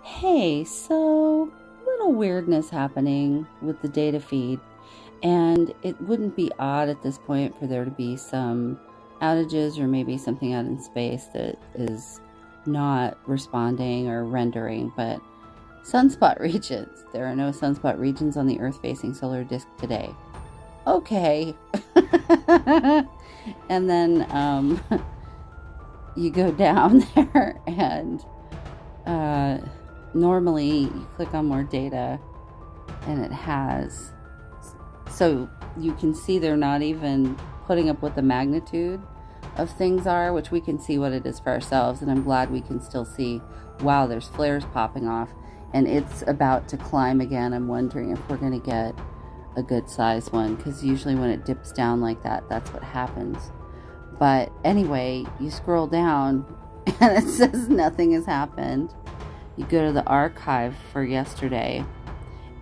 Hey, so little weirdness happening with the data feed, and it wouldn't be odd at this point for there to be some outages or maybe something out in space that is not responding or rendering, but sunspot regions. There are no sunspot regions on the Earth-facing solar disk today. Okay. And then you go down there and normally you click on more data and it has, so you can see they're not even putting up what the magnitude of things are, which we can see what it is for ourselves, and I'm glad we can still see, wow, there's flares popping off and it's about to climb again. I'm wondering if we're going to get a good size one, because usually when it dips down like that, that's what happens. But anyway, you scroll down and it says nothing has happened. You go to the archive for yesterday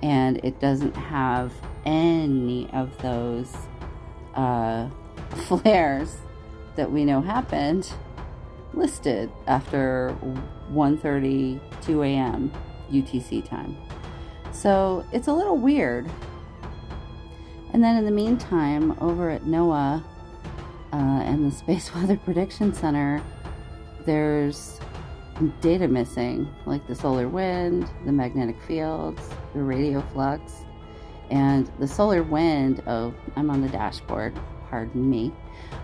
and it doesn't have any of those flares that we know happened listed after 1:32 a.m. UTC time. So it's a little weird. And then in the meantime, over at NOAA and the Space Weather Prediction Center, there's data missing, like the solar wind, the magnetic fields, the radio flux, and the solar wind. Oh, I'm on the dashboard, pardon me.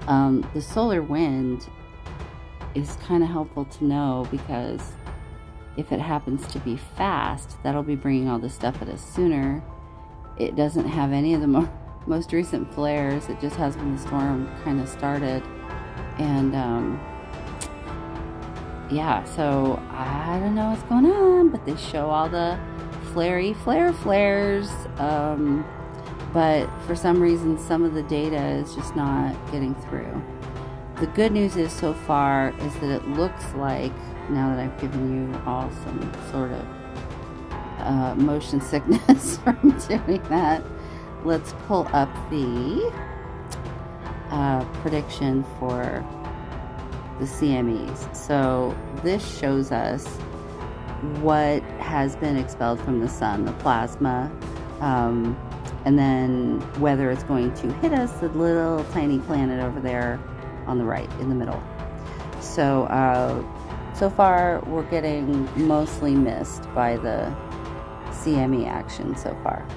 The solar wind is kind of helpful to know, because if it happens to be fast, that'll be bringing all this stuff at us sooner. It doesn't have any of the most recent flares. It just has when the storm kind of started. And yeah, so I don't know what's going on, but they show all the flares. But for some reason, some of the data is just not getting through. The good news is so far is that it looks like, now that I've given you all some sort of motion sickness from doing that, let's pull up the prediction for the CMEs. So this shows us what has been expelled from the sun, the plasma, and then whether it's going to hit us, the little tiny planet over there on the right in the middle. So so far we're getting mostly missed by the CME action so far.